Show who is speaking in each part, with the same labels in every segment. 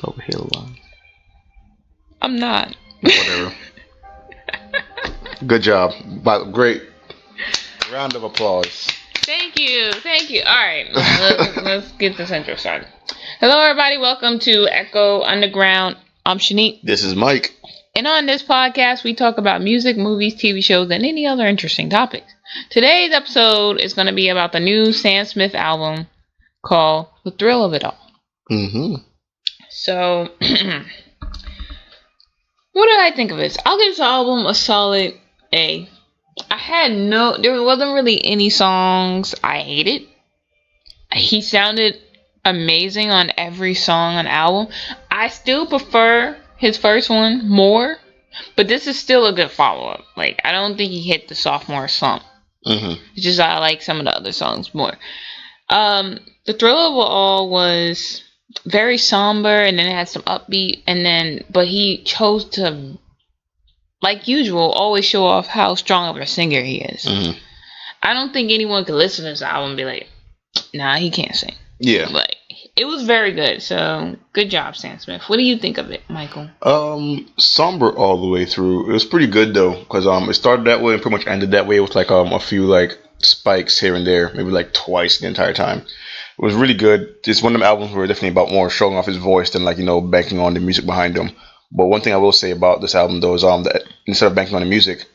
Speaker 1: over here, line.
Speaker 2: I'm not.
Speaker 1: Whatever. Good job. But great. Round of applause.
Speaker 2: Thank you. All right, let's get this intro started. Hello, everybody. Welcome to Echo Underground. I'm Shanique.
Speaker 1: This is Mike.
Speaker 2: And on this podcast, we talk about music, movies, TV shows, and any other interesting topics. Today's episode is going to be about the new Sam Smith album called The Thrill of It All.
Speaker 1: Mm-hmm.
Speaker 2: So, what did I think of this? I'll give this album a solid A. There wasn't really any songs I hated. He sounded amazing on every song on the album. I still prefer his first one more, but this is still a good follow-up. Like, I don't think he hit the sophomore slump.
Speaker 1: Mm-hmm.
Speaker 2: It's just I like some of the other songs more. The Thrill of It All was very somber, and then it had some upbeat, but he chose to, like usual, always show off how strong of a singer he is.
Speaker 1: Mm-hmm.
Speaker 2: I don't think anyone could listen to this album and be like, nah, he can't sing.
Speaker 1: Yeah.
Speaker 2: Like, it was very good. So, good job, Sam Smith. What do you think of it, Michael?
Speaker 1: Somber all the way through. It was pretty good though, because it started that way and pretty much ended that way with like a few like spikes here and there, maybe like twice the entire time. It was really good. It's one of them albums where definitely about more showing off his voice than like, banking on the music behind him. But one thing I will say about this album though is that instead of banking on the music,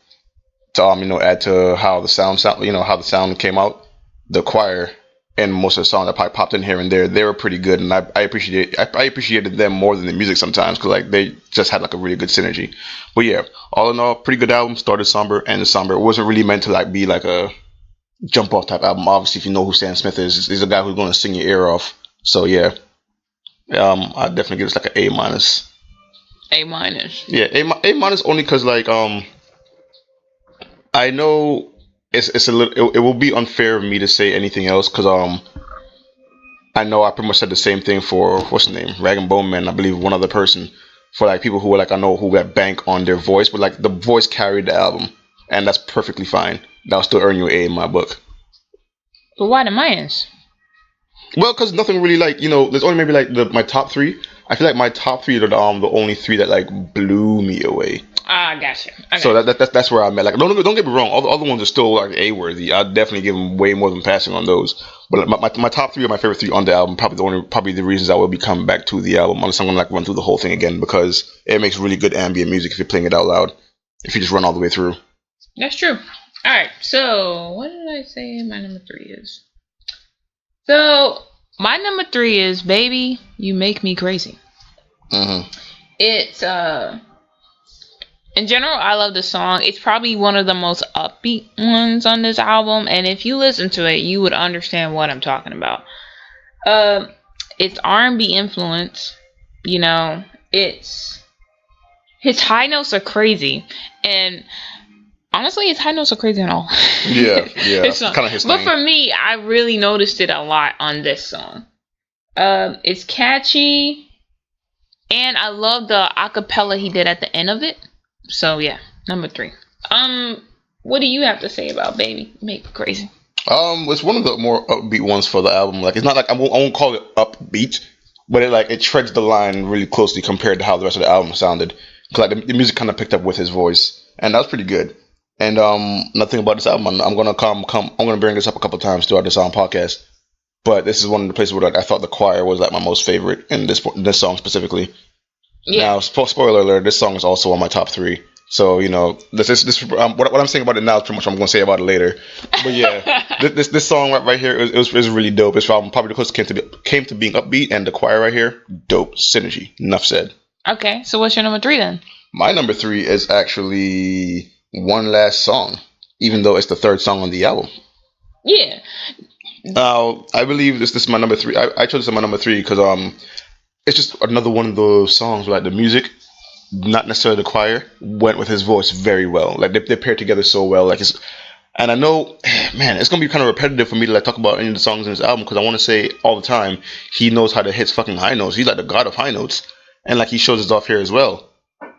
Speaker 1: to add to how the sound how the sound came out, the choir and most of the songs that probably popped in here and there, they were pretty good, and I appreciated them more than the music sometimes, because like they just had like a really good synergy. But yeah, all in all, pretty good album. Started somber, ended somber. It wasn't really meant to like be like a jump off type album. Obviously, if you know who Sam Smith is, he's a guy who's going to sing your ear off. So yeah, I'd definitely give this like an A minus.
Speaker 2: A minus.
Speaker 1: Yeah, A minus only because like I know it's a little. It will be unfair of me to say anything else because I know I pretty much said the same thing for what's his name, Rag and Bone Man. I believe one other person, for like people who were like I know who got bank on their voice, but like the voice carried the album, and that's perfectly fine. That'll still earn you an A in my book.
Speaker 2: But why the minus?
Speaker 1: Well, because nothing really like there's only maybe like my top three. I feel like my top three are the only three that like blew me away.
Speaker 2: Ah, gotcha. Okay.
Speaker 1: So that's where I'm at. Like, don't get me wrong. All the other ones are still like A worthy. I'd definitely give them way more than passing on those. But my top three are my favorite three on the album. Probably the reasons I will be coming back to the album. Unless I'm gonna like run through the whole thing again, because it makes really good ambient music if you're playing it out loud. If you just run all the way through.
Speaker 2: That's true. All right. So what did I say my number 3 is? So my number 3 is "Baby, You Make Me Crazy."
Speaker 1: Mm-hmm.
Speaker 2: It's in general, I love the song. It's probably one of the most upbeat ones on this album, and if you listen to it, you would understand what I'm talking about. It's R&B influence. It's his high notes are crazy, and honestly, his high notes are crazy and all.
Speaker 1: Yeah, it's kind of his thing.
Speaker 2: But for me, I really noticed it a lot on this song. It's catchy, and I love the acapella he did at the end of it. So yeah, number 3. What do you have to say about "Baby Make Me Crazy"?
Speaker 1: It's one of the more upbeat ones for the album. Like, it's not like I won't call it upbeat, but it treads the line really closely compared to how the rest of the album sounded. Cause like the music kind of picked up with his voice, and that was pretty good. And nothing about this album. I'm gonna I'm gonna bring this up a couple times throughout this podcast. But this is one of the places where like, I thought the choir was like my most favorite in this song specifically. Yeah. Now, spoiler alert, this song is also on my top 3. So, what I'm saying about it now is pretty much what I'm going to say about it later. But yeah, this song right here is really dope. It's probably the closest came to being upbeat, and the choir right here, dope. Synergy. Enough said.
Speaker 2: Okay, so what's your number 3 then?
Speaker 1: My number 3 is actually One Last Song, even though it's the third song on the album.
Speaker 2: Yeah.
Speaker 1: Now, I believe this is my number 3. I chose this as my number 3 because it's just another one of those songs where like, the music, not necessarily the choir, went with his voice very well. Like they paired together so well. Like and I know, man, it's gonna be kind of repetitive for me to like talk about any of the songs in this album because I want to say all the time he knows how to hit fucking high notes. He's like the god of high notes, and like he shows it off here as well.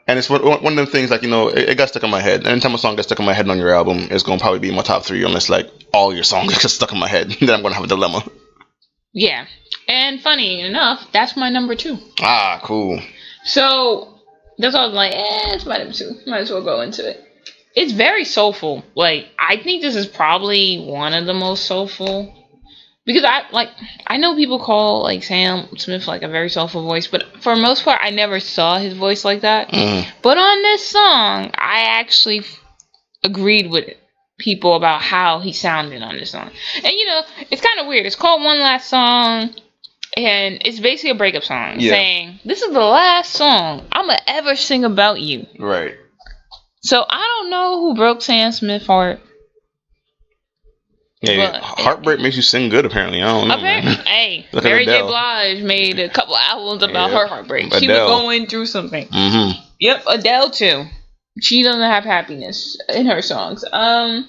Speaker 1: And it's one of them things like it got stuck in my head. Anytime a song gets stuck in my head on your album, it's gonna probably be in my top 3 unless like all your songs get stuck in my head. Then I'm gonna have a dilemma.
Speaker 2: Yeah. And funny enough, that's my number 2.
Speaker 1: Ah, cool.
Speaker 2: So that's why I was like, it's my number 2. Might as well go into it. It's very soulful. Like, I think this is probably one of the most soulful. Because I know people call like Sam Smith like a very soulful voice, but for the most part I never saw his voice like that. But on this song, I actually agreed with people about how he sounded on this song. And it's kind of weird. It's called One Last Song, and it's basically a breakup song saying, this is the last song I'm gonna ever sing about you.
Speaker 1: Right.
Speaker 2: So I don't know who broke Sam Smith's heart.
Speaker 1: Yeah, heartbreak makes you sing good, apparently. I don't know.
Speaker 2: Hey, Mary J. Blige made a couple albums about her heartbreak. Adele. She was going through something.
Speaker 1: Mm-hmm.
Speaker 2: Yep, Adele too. She doesn't have happiness in her songs. There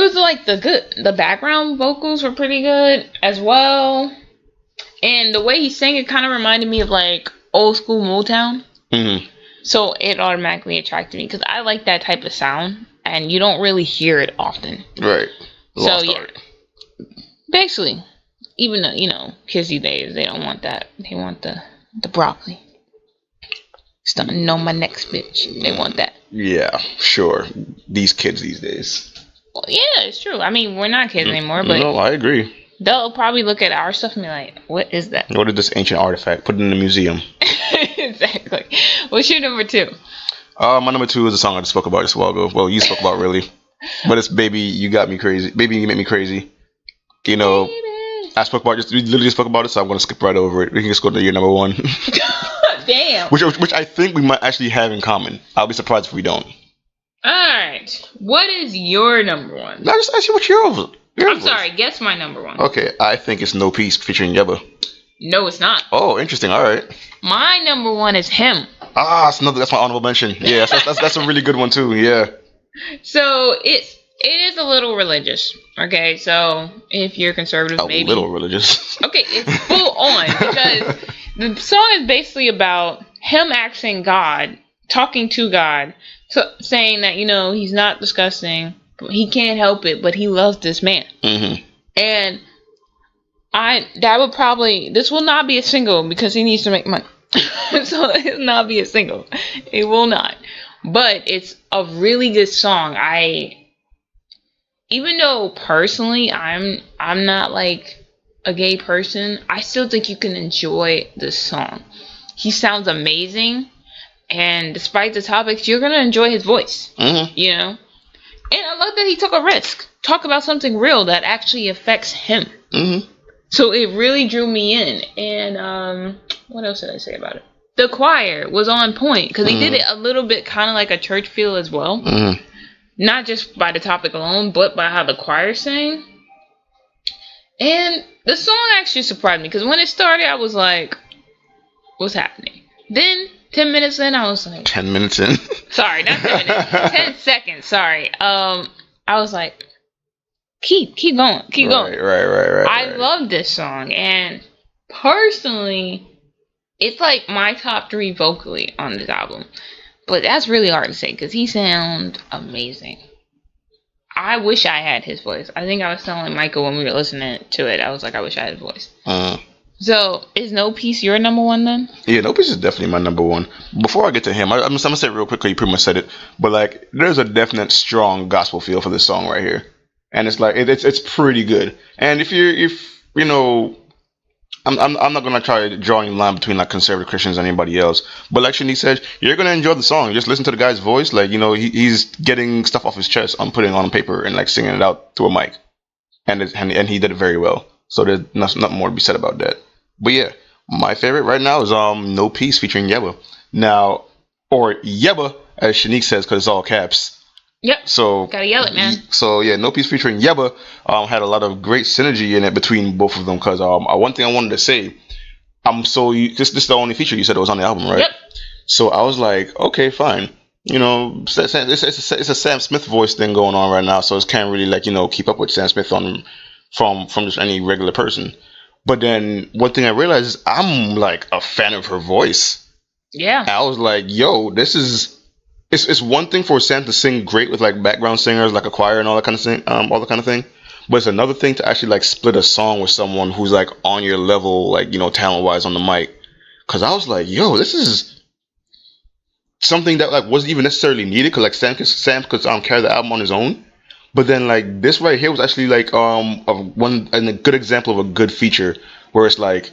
Speaker 2: was the background vocals were pretty good as well, and the way he sang it kind of reminded me of like old school Motown.
Speaker 1: Mm-hmm.
Speaker 2: So it automatically attracted me because I like that type of sound, and you don't really hear it often.
Speaker 1: Right.
Speaker 2: So yeah, basically, even though kids these days, they don't want that. They want the broccoli. Starting to know my next bitch. They want that.
Speaker 1: Yeah, sure. These kids these days.
Speaker 2: Well, yeah, it's true. I mean, we're not kids anymore, but
Speaker 1: no, I agree.
Speaker 2: They'll probably look at our stuff and be like, "What is that?
Speaker 1: What is this ancient artifact? Put it in the museum."
Speaker 2: Exactly. What's your number 2?
Speaker 1: My number 2 is a song I just spoke about just a while ago. Well, you spoke about really, but it's "Baby You Got Me Crazy." "Baby You Make Me Crazy." Baby. I we literally spoke about it, so I'm gonna skip right over it. We can just go to your number 1.
Speaker 2: Damn.
Speaker 1: Which I think we might actually have in common. I'll be surprised if we don't.
Speaker 2: Alright. What is your number 1?
Speaker 1: No, just ask you what yours.
Speaker 2: I'm sorry, guess my number 1.
Speaker 1: Okay, I think it's No Peace featuring Yebba.
Speaker 2: No, it's not.
Speaker 1: Oh, interesting. All right.
Speaker 2: My number 1 is him.
Speaker 1: That's my honorable mention. Yeah, that's a really good one too. Yeah.
Speaker 2: So it is a little religious. Okay, so if you're conservative, maybe
Speaker 1: a little religious.
Speaker 2: Okay, it's full on because the song is basically about him asking God, talking to God, saying that he's not disgusting, he can't help it, but he loves this man.
Speaker 1: Mm-hmm.
Speaker 2: And this will not be a single because he needs to make money. So it'll not be a single. It will not. But it's a really good song. Even though personally I'm not like a gay person, I still think you can enjoy this song. He sounds amazing, and despite the topics, you're gonna enjoy his voice.
Speaker 1: Mm-hmm.
Speaker 2: And I love that he took a risk. Talk about something real that actually affects him.
Speaker 1: Mm-hmm.
Speaker 2: So it really drew me in. And what else did I say about it? The choir was on point because he did it a little bit kind of like a church feel as well.
Speaker 1: Mm-hmm.
Speaker 2: Not just by the topic alone, but by how the choir sang. And the song actually surprised me because when it started, I was like, what's happening? Then 10 minutes in, I was like...
Speaker 1: 10 minutes in?
Speaker 2: Sorry, not 10 minutes. 10 seconds, sorry. I was like, keep going.
Speaker 1: Right.
Speaker 2: I love this song. And personally, it's like my top 3 vocally on this album. But that's really hard to say because he sounds amazing. I wish I had his voice. I think I was telling Michael when we were listening to it, I was like, I wish I had his voice. So, is No Peace your number 1 then?
Speaker 1: Yeah, No Peace is definitely my number 1. Before I get to him, I'm going to say it real quickly. You pretty much said it. But, like, there's a definite strong gospel feel for this song right here. And it's like, it's pretty good. And if I'm not going to try to draw any line between, like, conservative Christians and anybody else. But like Shanique said, you're going to enjoy the song. Just listen to the guy's voice. Like, he's getting stuff off his chest on putting it on paper and, like, singing it out through a mic. And he did it very well. So there's nothing more to be said about that. But yeah, my favorite right now is No Peace featuring Yebba. Now, or Yebba, as Shanique says, because it's all caps.
Speaker 2: Yep.
Speaker 1: So
Speaker 2: gotta yell it, man.
Speaker 1: So yeah, No Peace featuring Yebba had a lot of great synergy in it between both of them. Because one thing I wanted to say, this is the only feature you said that was on the album, right?
Speaker 2: Yep.
Speaker 1: So I was like, okay, fine. It's a Sam Smith voice thing going on right now, so it can't really keep up with Sam Smith from just any regular person. But then one thing I realized is I'm like a fan of her voice.
Speaker 2: Yeah.
Speaker 1: I was like, yo, it's one thing for Sam to sing great with like background singers, like a choir and all that kind of thing. But it's another thing to actually like split a song with someone who's like on your level, like talent wise on the mic. Because I was like, yo, this is something that like wasn't even necessarily needed. Because like Sam could carry the album on his own. But then like this right here was actually like a good example of a good feature where it's like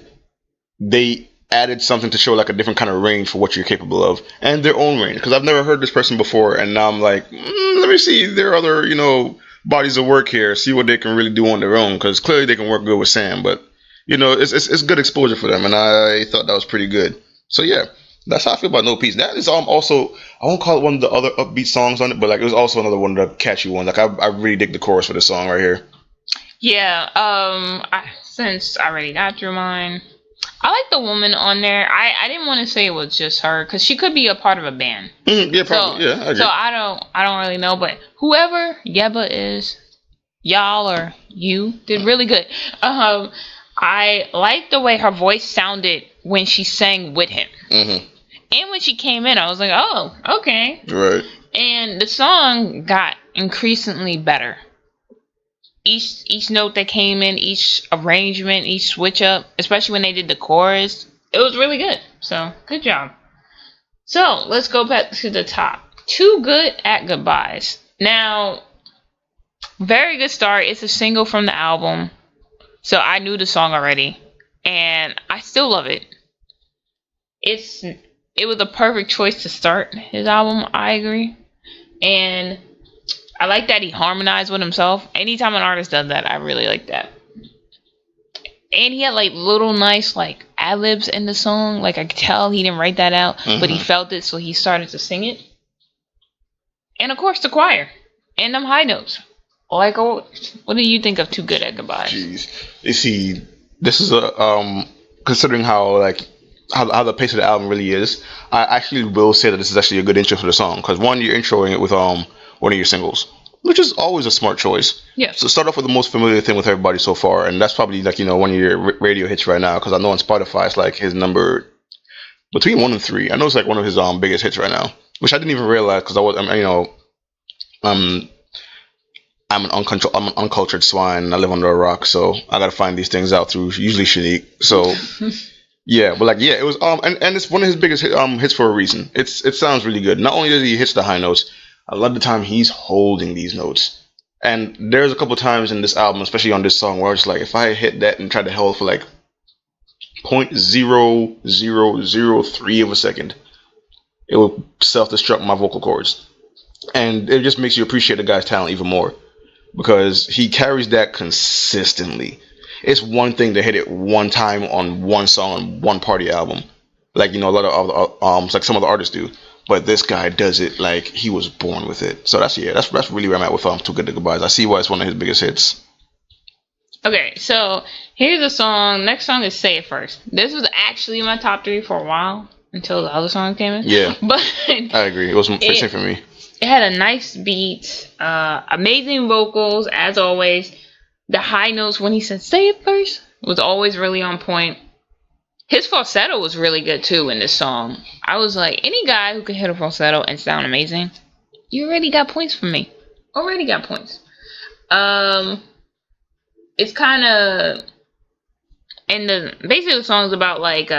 Speaker 1: they added something to show like a different kind of range for what you're capable of and their own range. Because I've never heard this person before, and now I'm like, let me see their other bodies of work here, see what they can really do on their own. Because clearly they can work good with Sam, but it's good exposure for them, and I thought that was pretty good. So yeah, that's how I feel about No Peace. That is also, I won't call it one of the other upbeat songs on it, but like it was also another one of the catchy ones. Like I really dig the chorus for this song right here.
Speaker 2: Yeah. Since I already got through mine, I like the woman on there. I didn't want to say it was just her because she could be a part of a band.
Speaker 1: Yeah, probably. I agree.
Speaker 2: So I don't really know, but whoever Yeba is, y'all or you did really good. I like the way her voice sounded when she sang with him.
Speaker 1: Mm-hmm.
Speaker 2: And when she came in, I was like, oh, okay.
Speaker 1: Right.
Speaker 2: And the song got increasingly better. Each note that came in, each arrangement, each switch up, especially when they did the chorus, it was really good. So, good job. So, let's go back to the top. Too Good at Goodbyes. Now, very good start. It's a single from the album. So, I knew the song already. And I still love it. It was a perfect choice to start his album, I agree. And I like that he harmonized with himself. Anytime an artist does that, I really like that. And he had like little nice like ad-libs in the song. Like I could tell he didn't write that out, but he felt it, so he started to sing it. And of course the choir. And them high notes. Like, what do you think of Too Good at Goodbyes?
Speaker 1: Jeez. You see, this is a considering how the pace of the album really is, I actually will say that this is actually a good intro for the song. Because one, you're introing it with one of your singles, which is always a smart choice.
Speaker 2: Yeah.
Speaker 1: So start off with the most familiar thing with everybody so far, and that's probably like one of your radio hits right now. Because I know on Spotify it's like his number between 1 and 3. I know it's like one of his biggest hits right now, which I didn't even realize because I'm an uncultured swine. I live under a rock, so I gotta find these things out through usually Shanique. So. Yeah, but it was and it's one of his biggest hits for a reason. It sounds really good. Not only does he hit the high notes, I love the time he's holding these notes. And there's a couple times in this album, especially on this song, where it's like if I hit that and tried to hold for like 0.0003 of a second, it will self-destruct my vocal cords. And it just makes you appreciate the guy's talent even more because he carries that consistently. It's one thing to hit it one time on one song on one party album, like a lot of other like some other artists do. But this guy does it like he was born with it. So that's really where I'm at with Too Good at Goodbyes. I see why it's one of his biggest hits.
Speaker 2: Okay, so here's a song. Next song is Say It First. This was actually in my top 3 for a while until the other song came in.
Speaker 1: Yeah,
Speaker 2: but
Speaker 1: I agree. It was fixing for me.
Speaker 2: It had a nice beat, amazing vocals as always. The high notes when he said "say it first" was always really on point. His falsetto was really good too in this song. I was like, any guy who can hit a falsetto and sound amazing, you already got points from me. Already got points. It's kind of, and basically the song's about like,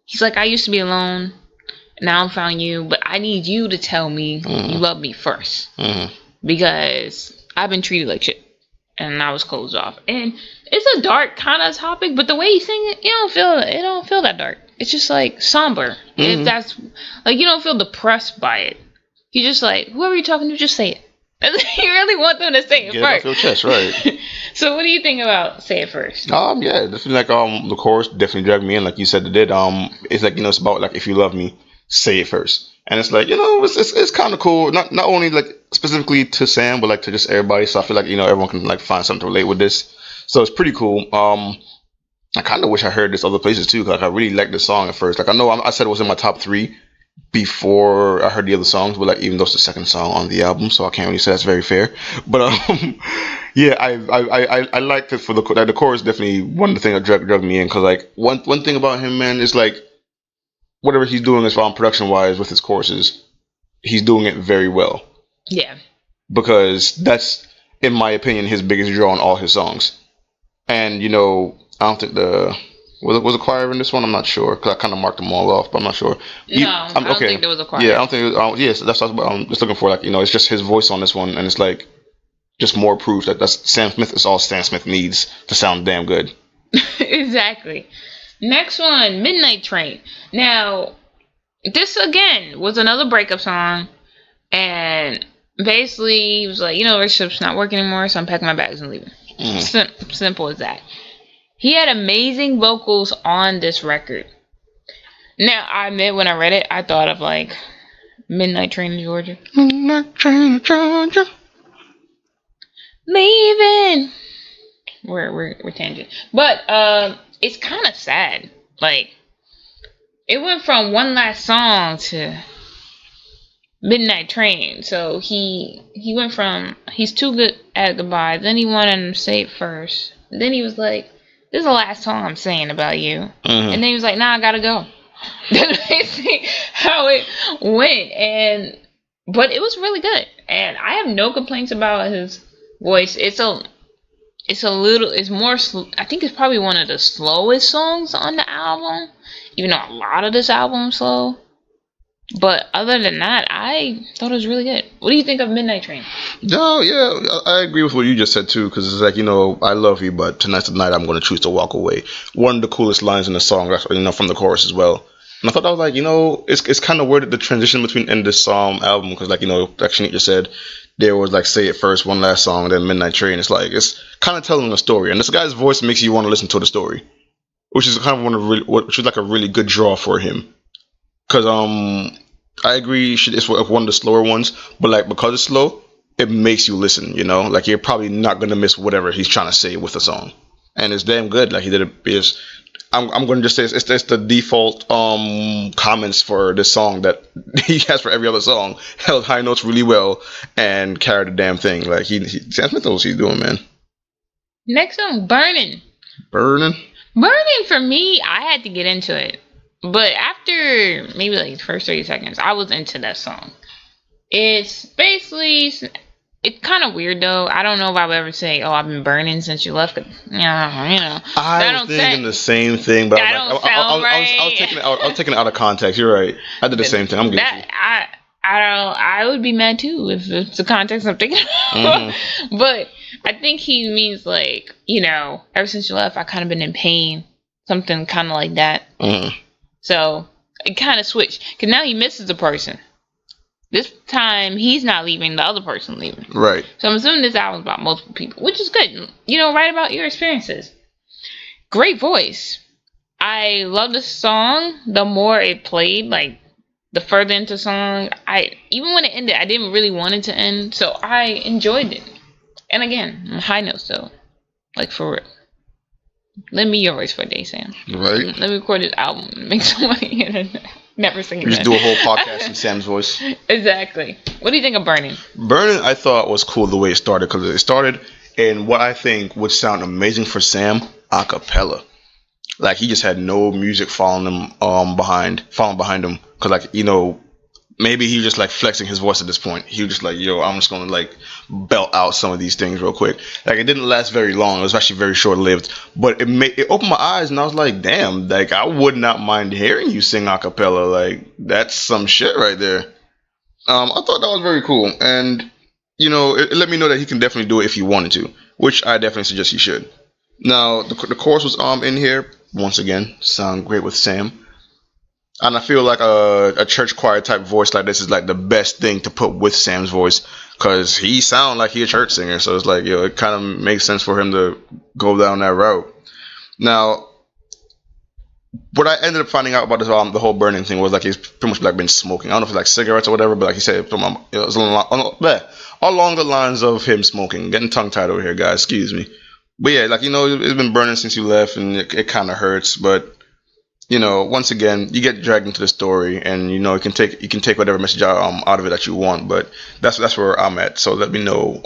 Speaker 2: he's like, I used to be alone, now I found you, but I need you to tell me you love me first, because I've been treated like shit. And I was closed off. And it's a dark kind of topic, but the way you sing it, it don't feel that dark. It's just like somber. If that's like you don't feel depressed by it. You just like whoever you're talking to, just say it. You really want them to say it
Speaker 1: Get
Speaker 2: first.
Speaker 1: Get it off your chest, right?
Speaker 2: So what do you think about Say It First?
Speaker 1: Yeah, definitely like the chorus definitely dragged me in, like you said it did. It's like it's about like if you love me, say it first. And it's like, it's kind of cool. Not only like specifically to Sam, but like to just everybody. So I feel like, everyone can like find something to relate with this. So it's pretty cool. I kind of wish I heard this other places too. Cause like I really liked this song at first. Like I know I said it was in my top 3 before I heard the other songs, but like even though it's the second song on the album, so I can't really say that's very fair. But yeah, I liked it for the chorus. Definitely one of the things that drug me in. Cause like one thing about him, man, is like, whatever he's doing as far as production wise with his courses, he's doing it very well.
Speaker 2: Yeah.
Speaker 1: Because that's in my opinion, his biggest draw on all his songs. And I don't think was a choir in this one. I'm not sure because I kind of marked them all off, but I'm not sure.
Speaker 2: No, I don't think there was a choir.
Speaker 1: Yeah, I don't think. Yes, that's what I'm just looking for. Like it's just his voice on this one, and it's like just more proof that that's Sam Smith is all Sam Smith needs to sound damn good.
Speaker 2: Exactly. Next one, Midnight Train. Now, this again was another breakup song, and basically he was like, relationship's not working anymore, so I'm packing my bags and leaving. Simple as that. He had amazing vocals on this record. Now, I admit when I read it, I thought of like Midnight Train in Georgia.
Speaker 1: Midnight Train in Georgia.
Speaker 2: Leaving. We're tangent, but it's kind of sad. Like it went from One Last Song to Midnight Train. So he went from he's too good at goodbye. Then he wanted him to say it first. Then he was like, "This is the last song I'm saying about you." And then he was like, "Nah, I gotta go." That's basically how it went. But it was really good, and I have no complaints about his voice. It's more. I think it's probably one of the slowest songs on the album, even though a lot of this album is slow. But other than that, I thought it was really good. What do you think of Midnight Train?
Speaker 1: No, yeah, I agree with what you just said too, because it's like I love you, but tonight's the night I'm going to choose to walk away. One of the coolest lines in the song, from the chorus as well. And I thought that was like, it's kind of weird the transition between in this album, because like Shanique just said, there was like Say It First, One Last Song, then Midnight Train. It's like it's kind of telling a story, and this guy's voice makes you want to listen to the story, which is kind of which is like a really good draw for him. Because I agree, it's one of the slower ones, but like because it's slow, it makes you listen. Like you're probably not gonna miss whatever he's trying to say with the song, and it's damn good. Like he did it. I'm going to just say it's the default comments for this song that he has for every other song. Held high notes really well and carried the damn thing. Like Sam Smith knows what he's doing, man.
Speaker 2: Next song, Burning for me, I had to get into it, but after maybe like the first 30 seconds, I was into that song. It's basically. It's kind of weird though. I don't know if I would ever say, "Oh, I've been burning since you left."
Speaker 1: I was thinking the same thing, but I was taking it out of context. You're right. I did the same thing. I'm getting you.
Speaker 2: I would be mad too if it's the context I'm thinking about. But I think he means like, ever since you left, I kind of been in pain, something kind of like that. So it kind of switched because now he misses the person. This time, he's not leaving, the other person leaving. Right. So I'm assuming this album's about multiple people, which is good. Write about your experiences. Great voice. I love the song. The more it played, like, the further into the song, even when it ended, I didn't really want it to end, so I enjoyed it. And again, high notes, though. Like, for real. Lend me your voice for a day, Sam. Right. Let me record this album and make some money and never sing it.
Speaker 1: Just do a whole podcast in Sam's voice.
Speaker 2: Exactly. What do you think of Burning?
Speaker 1: Burning, I thought was cool the way it started, because it started in what I think would sound amazing for Sam, a cappella. Like he just had no music following behind him, because like maybe he was just like flexing his voice at this point. He was just like, yo, I'm just gonna like belt out some of these things real quick. Like it didn't last very long. It was actually very short lived, but it opened my eyes, and I was like, damn, like I would not mind hearing you sing a cappella. Like that's some shit right there. I thought that was very cool, and it let me know that he can definitely do it if he wanted to, which I definitely suggest he should. Now the chorus was in here once again. Sound great with Sam. And I feel like a church choir type voice like this is like the best thing to put with Sam's voice, because he sounds like he a church singer. So it's like, it kind of makes sense for him to go down that route. Now, what I ended up finding out about this, the whole burning thing was like he's pretty much like been smoking. I don't know if it's like cigarettes or whatever, but like he said, it was along the lines of him smoking. Getting tongue tied over here, guys. Excuse me. But yeah, like it's been burning since you left, and it kind of hurts, but. Once again, you get dragged into the story, and you can take whatever message out of it that you want. But that's where I'm at. So let me know,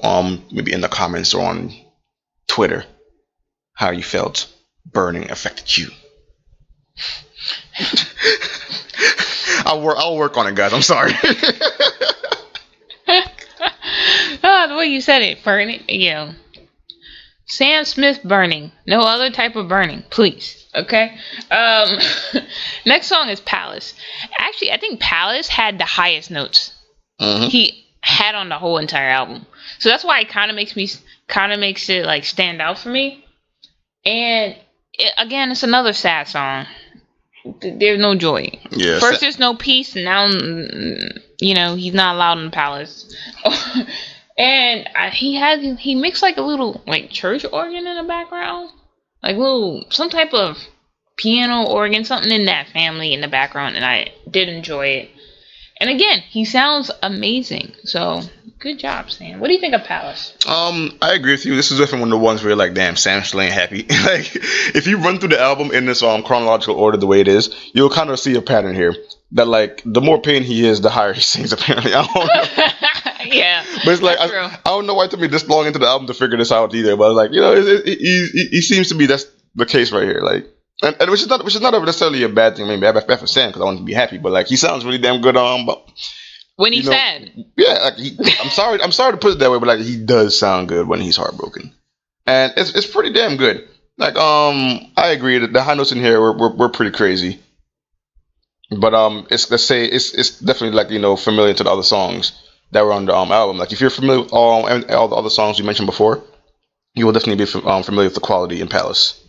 Speaker 1: maybe in the comments or on Twitter, how you felt burning affected you. I'll work on it, guys. I'm sorry.
Speaker 2: The way you said it, burning. Sam Smith burning. No other type of burning, please. Okay. Next song is Palace. Actually, I think Palace had the highest notes he had on the whole entire album. So that's why it kind of makes it like stand out for me. And again, it's another sad song. There's no joy.
Speaker 1: Yeah.
Speaker 2: First, there's no peace, and now he's not allowed in the palace. And he mixed like a little like church organ in the background, like some type of piano organ, something in that family in the background, and I did enjoy it. And again, he sounds amazing. So good job, Sam. What do you think of Palace?
Speaker 1: I agree with you. This is definitely one of the ones where you're like, damn, Sam still ain't happy. Like, if you run through the album in this chronological order the way it is, you'll kind of see a pattern here. That like the more pain he is, the higher he sings. Apparently, I don't know.
Speaker 2: Yeah,
Speaker 1: but it's like I don't know why it took me this long into the album to figure this out either. But like he seems to be that's the case right here. Like. And which is not necessarily a bad thing. I mean, bad for Sam because I want him to be happy. But like, he sounds really damn good. But
Speaker 2: when he's sad,
Speaker 1: yeah. Like I'm sorry to put it that way, but like, he does sound good when he's heartbroken, and it's pretty damn good. Like, I agree that the high notes in here were pretty crazy. But it's definitely like familiar to the other songs that were on the album. Like, if you're familiar with all the other songs you mentioned before, you will definitely be familiar with the quality in Palace.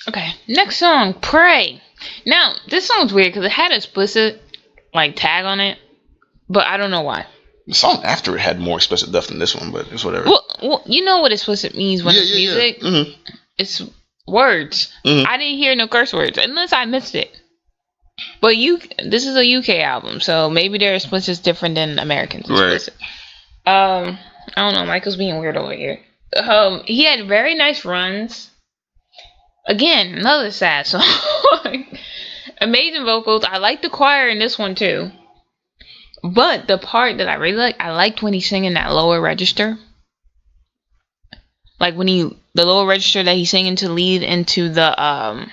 Speaker 2: Okay, next song, Pray. Now, this song's weird because it had explicit, like, tag on it, but I don't know why.
Speaker 1: The song after it had more explicit stuff than this one, but it's whatever.
Speaker 2: Well, you know what explicit means when it's music? Yeah. Mm-hmm. It's words. Mm-hmm. I didn't hear no curse words, unless I missed it. But this is a UK album, so maybe their explicit's different than Americans' explicit. Right. I don't know, Michael's being weird over here. He had very nice runs. Again, another sad song. Amazing vocals. I like the choir in this one too. But the part that I really I liked when he's singing that lower register. Like the lower register that he's singing to lead into the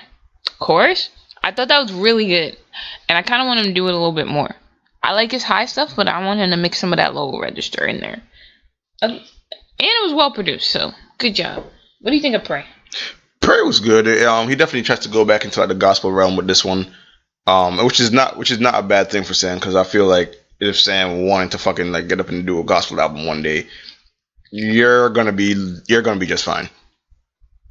Speaker 2: chorus. I thought that was really good. And I kind of want him to do it a little bit more. I like his high stuff, but I want him to mix some of that lower register in there. And it was well produced, so good job. What do you think of Pray?
Speaker 1: Pray was good. He definitely tries to go back into like the gospel realm with this one, which is not a bad thing for Sam, because I feel like if Sam wanted to fucking like get up and do a gospel album one day, you're gonna be just fine,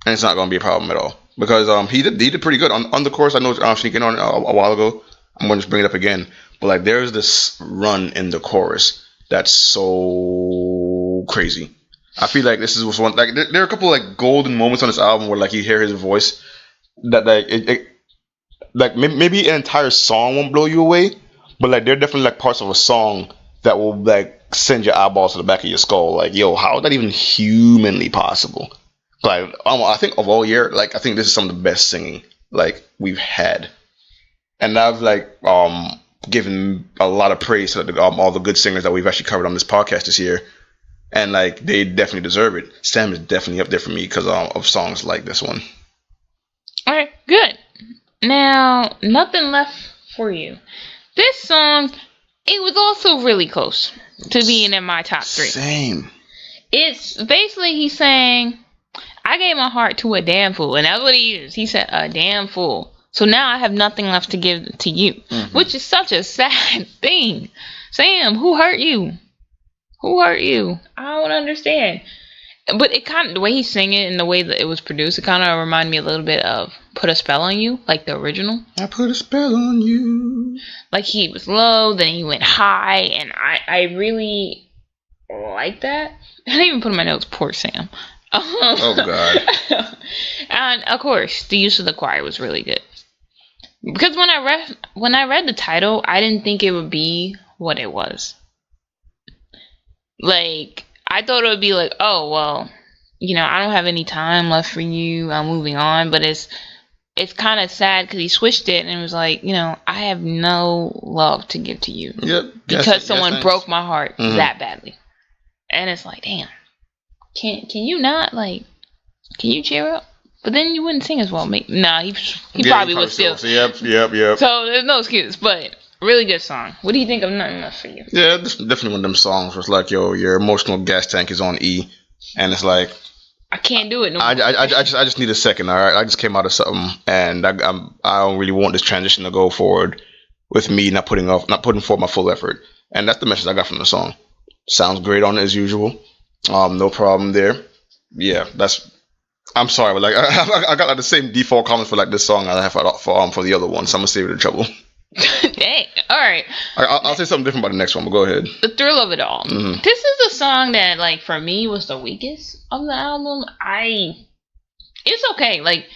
Speaker 1: and it's not gonna be a problem at all, because he did pretty good on the chorus. I know sneaking on a while ago. I'm gonna just bring it up again, but like there's this run in the chorus that's so crazy. I feel like this is one like there are a couple like golden moments on this album where like you hear his voice that like it like maybe an entire song won't blow you away, but like there are definitely like parts of a song that will like send your eyeballs to the back of your skull. Like, yo, how is that even humanly possible? Like, I think of all year, like I think this is some of the best singing like we've had, and I've like given a lot of praise to all the good singers that we've actually covered on this podcast this year. And like they definitely deserve it. Sam is definitely up there for me because of songs like this one.
Speaker 2: All right, good. Now, Nothing Left for You. This song, it was also really close to being in my top 3.
Speaker 1: Same.
Speaker 2: It's basically he's saying, I gave my heart to a damn fool, and that's what he is. He said, a damn fool. So now I have nothing left to give to you, which is such a sad thing. Sam, who hurt you? Who hurt you? I don't understand. But it kind of, the way he sang it and the way that it was produced, it kind of reminded me a little bit of Put a Spell on You, like the original.
Speaker 1: I put a spell on you.
Speaker 2: Like he was low, then he went high, and I really like that. I didn't even put in my notes, poor Sam.
Speaker 1: Oh, God.
Speaker 2: And, of course, the use of the choir was really good. Because when I read the title, I didn't think it would be what it was. Like, I thought it would be like, oh, well, I don't have any time left for you. I'm moving on. But it's kind of sad because he switched it and it was like, I have no love to give to you.
Speaker 1: Yep.
Speaker 2: Because someone broke my heart that badly. And it's like, damn. Can you not, like, can you cheer up? But then you wouldn't sing as well. Nah, he probably would still.
Speaker 1: Yep.
Speaker 2: So there's no excuse. But Really good song. What do you think of Nothing Enough for You?
Speaker 1: Yeah, this definitely one of them songs where it's like, yo, your emotional gas tank is on E, and it's like,
Speaker 2: I can't do it no more.
Speaker 1: I just need a second. All right, I just came out of something, and I don't really want this transition to go forward with me not putting forth my full effort, and that's the message I got from the song. Sounds great on it as usual. No problem there. Yeah, that's. I'm sorry, but like I got like the same default comments for like this song I have for the other one, so I'm gonna save it in trouble.
Speaker 2: Dang. All right.
Speaker 1: I'll say something different about the next one, but go ahead.
Speaker 2: The Thrill of It All.
Speaker 1: Mm-hmm.
Speaker 2: This is a song that, like, for me was the weakest of the album. It's okay. Like,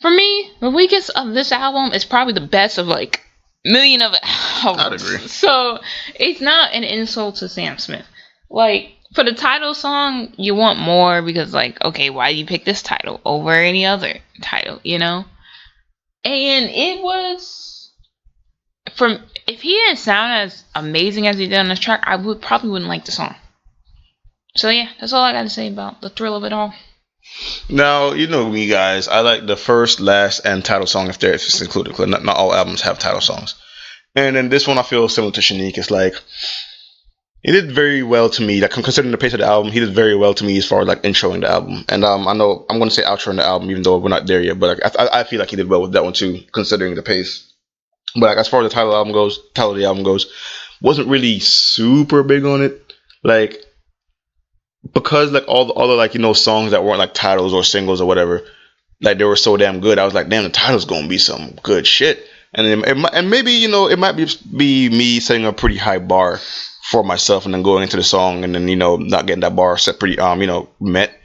Speaker 2: for me, the weakest of this album is probably the best of like million of albums.
Speaker 1: I'd agree.
Speaker 2: So it's not an insult to Sam Smith. Like, for the title song, you want more because, like, okay, why do you pick this title over any other title, you know? And it was, if he didn't sound as amazing as he did on this track, I probably wouldn't like the song. So yeah, that's all I got to say about The Thrill of It All.
Speaker 1: Now, you know me, guys. I like the first, last, and title song if it's included. Because not all albums have title songs. And then this one, I feel similar to Shanique. It's like, he did very well to me. Like, considering the pace of the album, he did very well to me as far as like introing the album. And I know I'm going to say outroing the album, even though we're not there yet. But like, I feel like he did well with that one too, considering the pace. But like, as far as the title of the album goes, wasn't really super big on it. Like, because like all the like, you know, songs that weren't like titles or singles or whatever, like they were so damn good. I was like, damn, the title's gonna be some good shit. And then and maybe, you know, it might be me setting a pretty high bar for myself and then going into the song and then, you know, not getting that bar set pretty you know, met.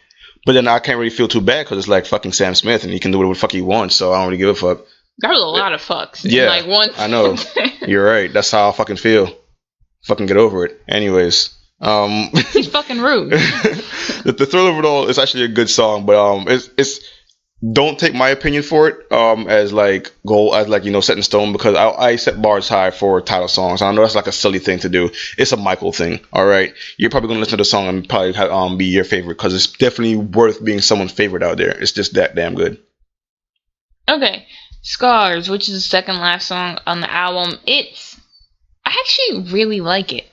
Speaker 1: But then I can't really feel too bad because it's like fucking Sam Smith and he can do whatever the fuck he wants, so I don't really give a fuck.
Speaker 2: That was a lot of fucks.
Speaker 1: Yeah,
Speaker 2: like one.
Speaker 1: I know. You're right. That's how I fucking feel. Fucking get over it. Anyways,
Speaker 2: he's fucking rude.
Speaker 1: The Thrill of It All is actually a good song, but it's don't take my opinion for it as like you know, set in stone, because I set bars high for title songs. I know that's like a silly thing to do. It's a Michael thing. All right, you're probably gonna listen to the song and probably be your favorite because it's definitely worth being someone's favorite out there. It's just that damn good.
Speaker 2: Okay, Scars, which is the second last song on the album. I actually really like it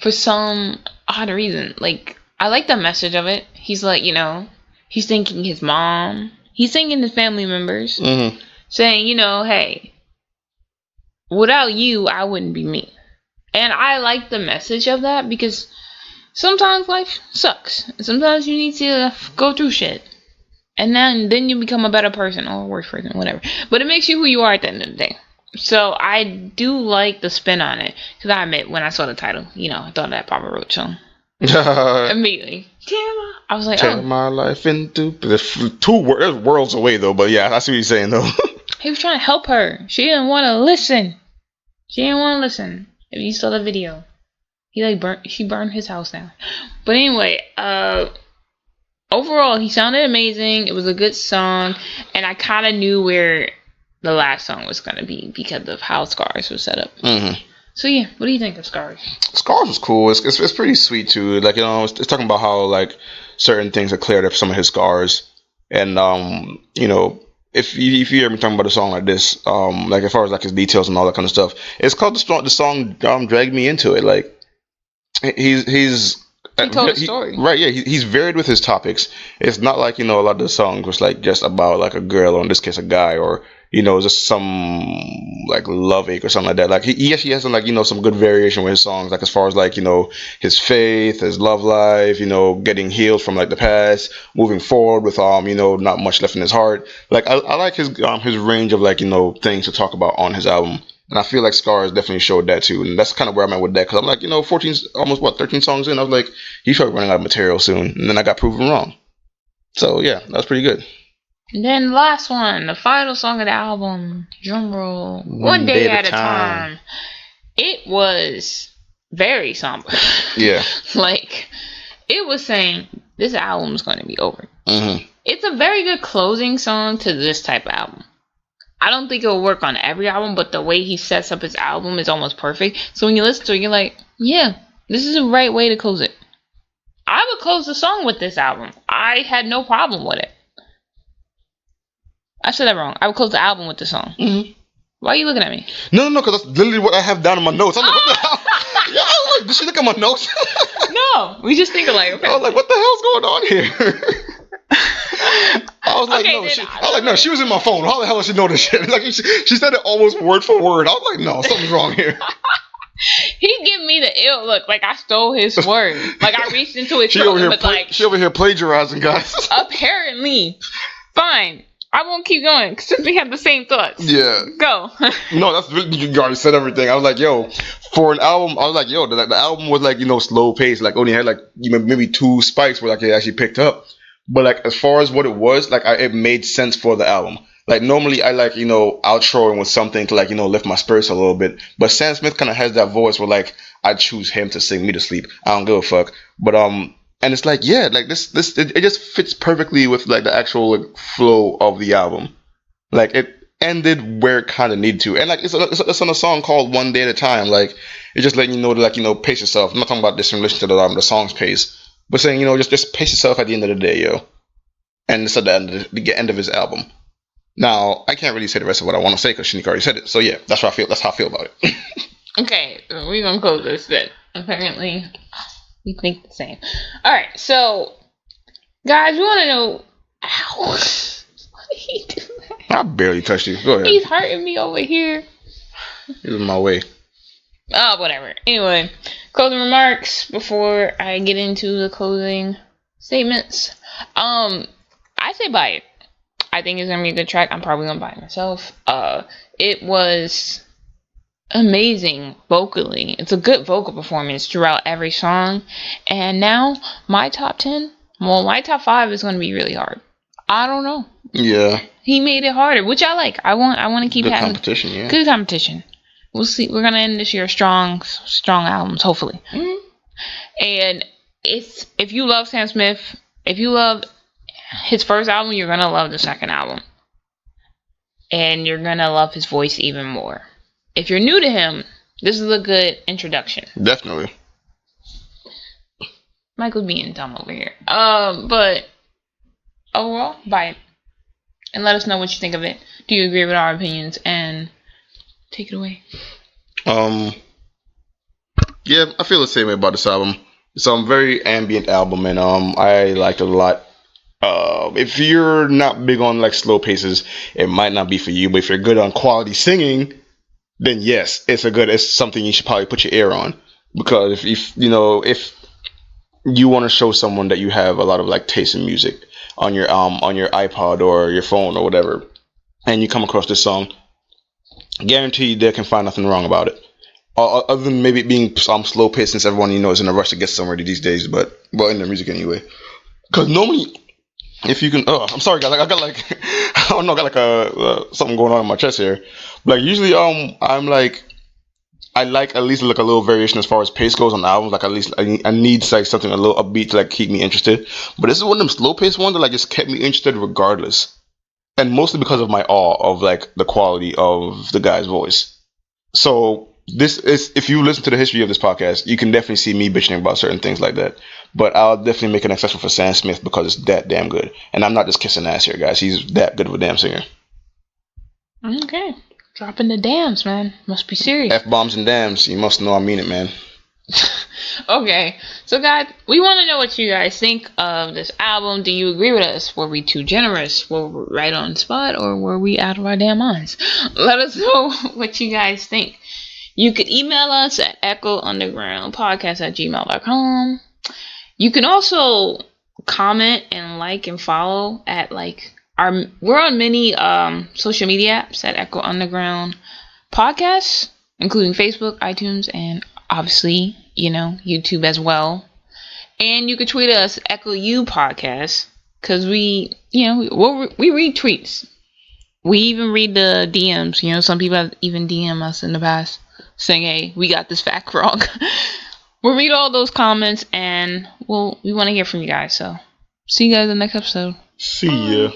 Speaker 2: for some odd reason. Like, I like the message of it. He's like, you know, he's thanking his mom. He's thanking his family members.
Speaker 1: Mm-hmm.
Speaker 2: Saying, you know, hey, without you, I wouldn't be me. And I like the message of that because sometimes life sucks. Sometimes you need to go through shit. And then you become a better person or a worse person, whatever. But it makes you who you are at the end of the day. So I do like the spin on it. Because I admit, when I saw the title, you know, I thought of that Papa Roach song. Immediately. I was like,
Speaker 1: tear my life into there's worlds away though, but yeah, I see what you're saying though.
Speaker 2: He was trying to help her. She didn't want to listen. If you saw the video, she burned his house down. But anyway, overall, he sounded amazing. It was a good song, and I kind of knew where the last song was gonna be because of how Scars was set up.
Speaker 1: Mm-hmm.
Speaker 2: So yeah, what do you think of Scars?
Speaker 1: Scars was cool. It's pretty sweet too. Like, you know, it's talking about how like certain things are cleared up some of his scars, and you know, if you hear me talking about a song like this, like as far as like his details and all that kind of stuff, it's called the song Drag Me Into It. Like he
Speaker 2: told a story,
Speaker 1: right? Yeah, he's varied with his topics. It's not like, you know, a lot of the songs was like just about like a girl, or in this case a guy, or, you know, just some like love ache or something like that. Like he actually has some, like, you know, some good variation with his songs, like as far as like, you know, his faith, his love life, you know, getting healed from like the past, moving forward with you know, not much left in his heart. Like I like his range of, like, you know, things to talk about on his album. And I feel like Scars definitely showed that too. And that's kind of where I'm at with that. Because I'm like, you know, 13 songs in, I was like, he's probably running out of material soon. And then I got proven wrong. So yeah, that was pretty good.
Speaker 2: And then the last one, the final song of the album, drumroll, One Day at a Time. It was very somber.
Speaker 1: Yeah.
Speaker 2: Like, it was saying, this album's going to be over.
Speaker 1: Mm-hmm.
Speaker 2: It's a very good closing song to this type of album. I don't think it'll work on every album, but the way he sets up his album is almost perfect. So when you listen to it, you're like, yeah, this is the right way to close it. I would close the song with this album. I had no problem with it. I said that wrong. I would close the album with the song.
Speaker 1: Mm-hmm.
Speaker 2: Why are you looking at me?
Speaker 1: No, because that's literally what I have down in my notes. I'm like, what the hell? Yeah, I was like, did she look at my notes?
Speaker 2: No, we just think alike. Okay.
Speaker 1: I was like, what the hell's going on here? I was like, no, she was in my phone. How the hell does she know this shit? Like, she said it almost word for word. I was like, no, something's wrong here.
Speaker 2: He gave me the ill look, like I stole his word. Like I reached into his
Speaker 1: she over here plagiarizing, guys.
Speaker 2: Apparently. Fine. I won't keep going since we have the same thoughts.
Speaker 1: Yeah.
Speaker 2: Go.
Speaker 1: No, that's really, you already said everything. I was like, yo, for an album, I was like, yo, the album was like, slow paced, like only had like maybe 2 spikes where like it actually picked up. But like as far as what it was, like it made sense for the album. Like normally I like, outroing with something to like, lift my spirits a little bit. But Sam Smith kind of has that voice where like I choose him to sing me to sleep. I don't give a fuck. But and it's like, yeah, like this it just fits perfectly with like the actual like, flow of the album. Like it ended where it kind of needed to, and like it's on a song called One Day at a Time. Like it's just letting you know to like pace yourself. I'm not talking about this in relation to the song's pace, but saying just pace yourself at the end of the day, yo. And it's at the end of his album. Now I can't really say the rest of what I want to say because Shanika already said it. So yeah, that's how I feel. That's how I feel about it.
Speaker 2: Okay, so we're gonna close this then. Apparently, we think the same. All right, so guys, we want to know how. Why did he do that?
Speaker 1: I barely touched you. Go ahead.
Speaker 2: He's hurting me over here.
Speaker 1: He was in my way.
Speaker 2: Oh, whatever. Anyway, closing remarks before I get into the closing statements. I say buy it. I think it's gonna be a good track. I'm probably gonna buy it myself. It was amazing vocally. It's a good vocal performance throughout every song. And now my top 10, my top 5 is gonna be really hard. I don't know.
Speaker 1: Yeah.
Speaker 2: He made it harder, which I like. I want to keep having
Speaker 1: competition. Yeah.
Speaker 2: Good competition. We'll see. We're gonna end this year strong albums, hopefully. Mm-hmm. And if you love Sam Smith, if you love his first album, you're gonna love the second album, and you're gonna love his voice even more. If you're new to him, this is a good introduction.
Speaker 1: Definitely.
Speaker 2: Michael's being dumb over here. But overall, buy it. And let us know what you think of it. Do you agree with our opinions? And take it away.
Speaker 1: Yeah, I feel the same way about this album. It's a very ambient album, and I liked it a lot. If you're not big on like slow paces, it might not be for you. But if you're good on quality singing, then yes, it's something you should probably put your ear on. Because if you want to show someone that you have a lot of like taste in music on your iPod or your phone or whatever, and you come across this song, guarantee they can find nothing wrong about it. Other than maybe it being slow paced, since everyone is in a rush to get somewhere these days, but in their music anyway. Because normally, if you can, I'm sorry guys, I got like I don't know, I got like something going on in my chest here. Like usually, I'm like, I like at least like a little variation as far as pace goes on the albums. Like at least I need like something a little upbeat to like keep me interested. But this is one of them slow paced ones that like just kept me interested regardless, and mostly because of my awe of like the quality of the guy's voice. So this is, if you listen to the history of this podcast, you can definitely see me bitching about certain things like that. But I'll definitely make an exception for Sam Smith because it's that damn good. And I'm not just kissing ass here, guys. He's that good of a damn singer.
Speaker 2: Okay. Dropping the dams, man. Must be serious.
Speaker 1: F-bombs and dams. You must know I mean it, man.
Speaker 2: Okay. So, guys, we want to know what you guys think of this album. Do you agree with us? Were we too generous? Were we right on the spot? Or were we out of our damn minds? Let us know what you guys think. You could email us at echoundergroundpodcast@gmail.com. You can also comment and like and follow at like we're on many social media apps at Echo Underground Podcasts, including Facebook, iTunes, and obviously, YouTube as well. And you can tweet us Echo U Podcast because we read tweets. We even read the DMs. Some people have even DM us in the past saying, hey, we got this fact wrong. We'll read all those comments and we want to hear from you guys. So see you guys in the next episode.
Speaker 1: See ya.